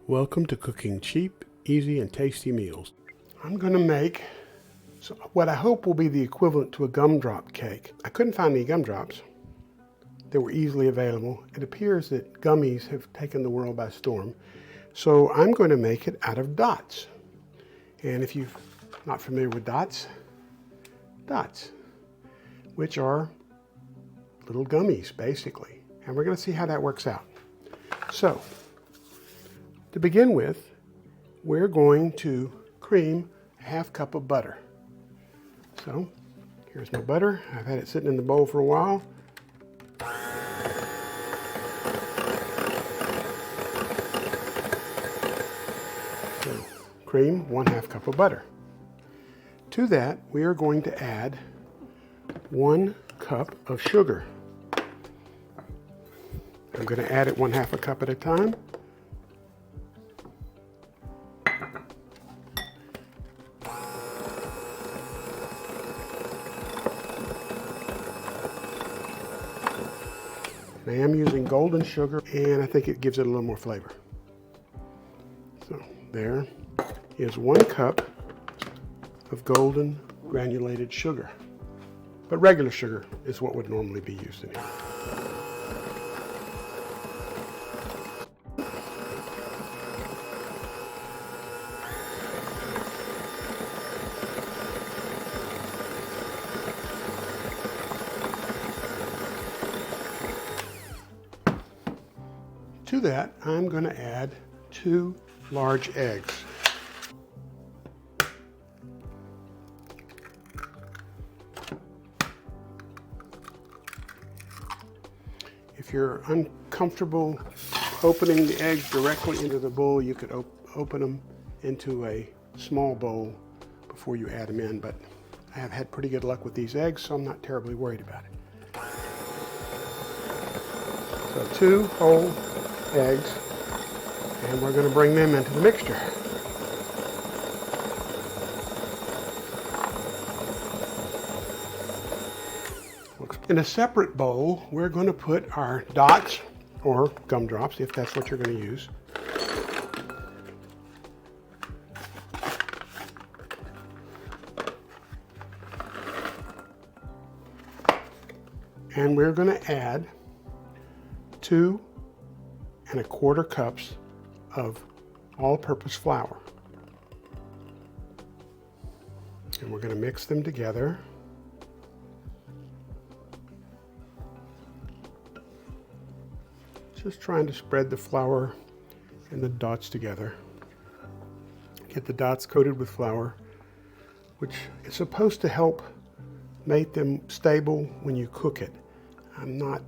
Welcome to cooking cheap, easy, and tasty meals. I'm going to make what I hope will be the equivalent to a gumdrop cake. I couldn't find any gumdrops that were easily available. It appears that gummies have taken the world by storm. So I'm going to make it out of dots. And if you're not familiar with dots, which are little gummies, basically. And we're going to see how that works out. So, to begin with, we're going to cream a half cup of butter. So, here's my butter. I've had it sitting in the bowl for a while. So, cream 1/2 cup of butter. To that, we are going to add 1 cup of sugar. I'm going to add it 1/2 cup at a time. I am using golden sugar, and I think it gives it a little more flavor. So there is 1 cup of golden granulated sugar. But regular sugar is what would normally be used in here. To that, I'm going to add 2 large eggs. If you're uncomfortable opening the eggs directly into the bowl, you could open them into a small bowl before you add them in, but I have had pretty good luck with these eggs, so I'm not terribly worried about it. So 2 whole eggs, and we're going to bring them into the mixture. In a separate bowl, we're going to put our dots, or gumdrops, if that's what you're going to use. And we're going to add 2 1/4 cups of all-purpose flour. And we're going to mix them together. Just trying to spread the flour and the dots together. Get the dots coated with flour, which is supposed to help make them stable when you cook it. I'm not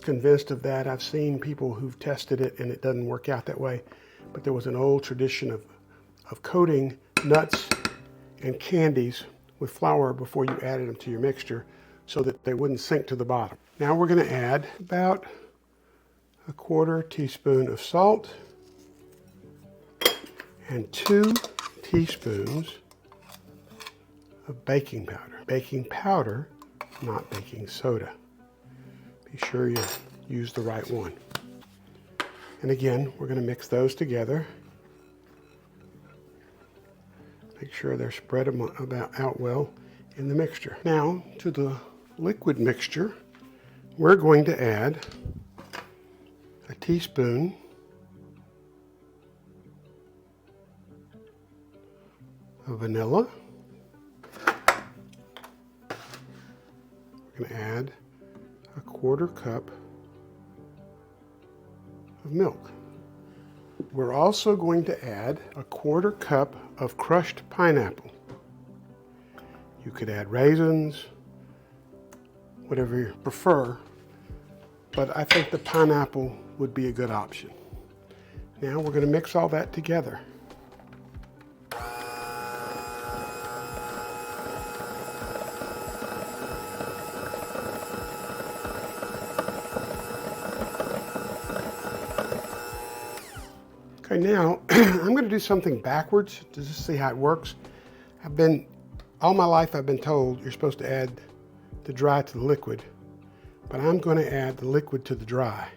convinced of that. I've seen people who've tested it and it doesn't work out that way. But there was an old tradition of coating nuts and candies with flour before you added them to your mixture so that they wouldn't sink to the bottom. Now we're going to add about 1/4 teaspoon of salt and 2 teaspoons of baking powder. Baking powder, not baking soda. Be sure you use the right one. And again, we're going to mix those together. Make sure they're spread out well in the mixture. Now, to the liquid mixture, we're going to add a teaspoon of vanilla. We're going to add 1/4 cup of milk. We're also going to add 1/4 cup of crushed pineapple. You could add raisins, whatever you prefer, but I think the pineapple would be a good option. Now we're going to mix all that together. Okay, now I'm going to do something backwards to just see how it works. All my life I've been told you're supposed to add the dry to the liquid, but I'm going to add the liquid to the dry,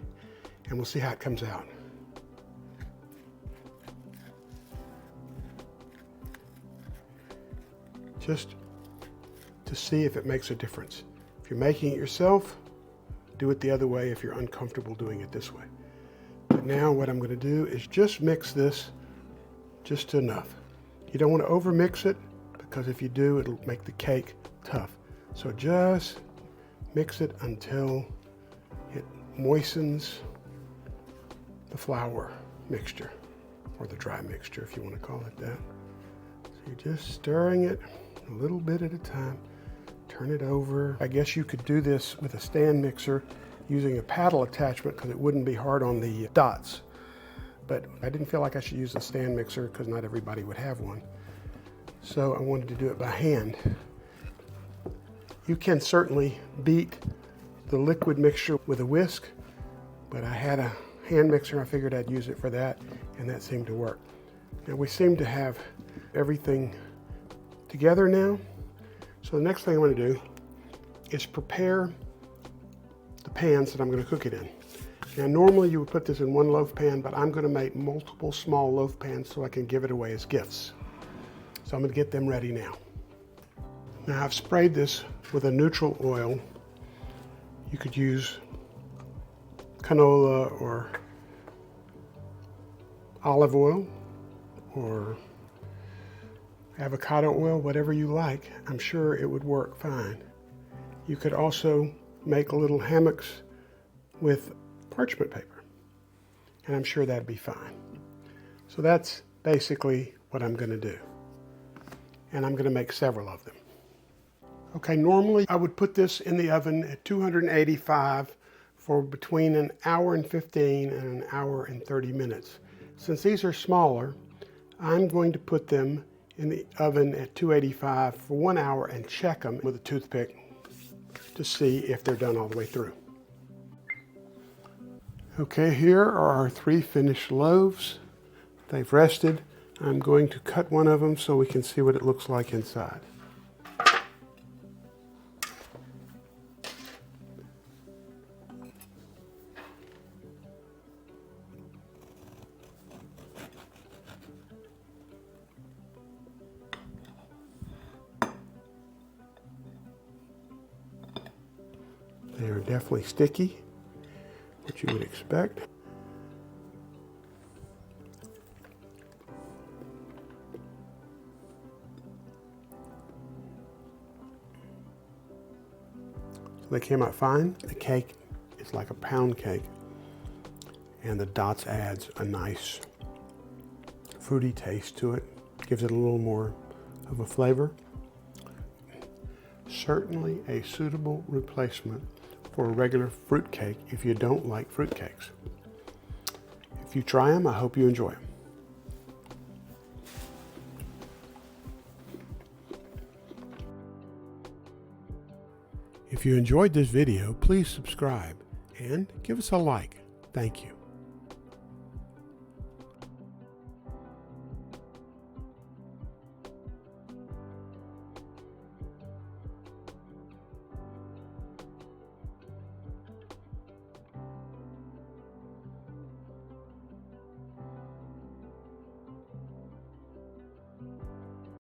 and we'll see how it comes out. just to see if it makes a difference. If you're making it yourself, do it the other way if you're uncomfortable doing it this way. But now what I'm going to do is just mix this just enough. You don't want to overmix it, because if you do, it'll make the cake tough. So just mix it until it moistens the flour mixture, or the dry mixture if you want to call it that. So you're just stirring it a little bit at a time. Turn it over. I guess you could do this with a stand mixer using a paddle attachment, because it wouldn't be hard on the dots. But I didn't feel like I should use a stand mixer because not everybody would have one. So I wanted to do it by hand. You can certainly beat the liquid mixture with a whisk, but I had a hand mixer. I figured I'd use it for that, and that seemed to work. Now we seem to have everything together now. So the next thing I'm going to do is prepare the pans that I'm going to cook it in. Now normally you would put this in one loaf pan, but I'm going to make multiple small loaf pans so I can give it away as gifts. So I'm going to get them ready now. Now I've sprayed this with a neutral oil. You could use canola or olive oil or avocado oil, whatever you like. I'm sure it would work fine. You could also make little hammocks with parchment paper, and I'm sure that'd be fine. So that's basically what I'm going to do, and I'm going to make several of them. Okay, normally I would put this in the oven at 285 for between an hour and 15 and an hour and 30 minutes. Since these are smaller, I'm going to put them in the oven at 285 for 1 hour and check them with a toothpick to see if they're done all the way through. Okay, here are our 3 finished loaves. They've rested. I'm going to cut one of them so we can see what it looks like inside. They are definitely sticky, which you would expect. So they came out fine. The cake is like a pound cake, and the dots adds a nice fruity taste to it. Gives it a little more of a flavor. Certainly a suitable replacement for a regular fruit cake if you don't like fruit cakes. If you try them, I hope you enjoy them. If you enjoyed this video, please subscribe and give us a like. Thank you.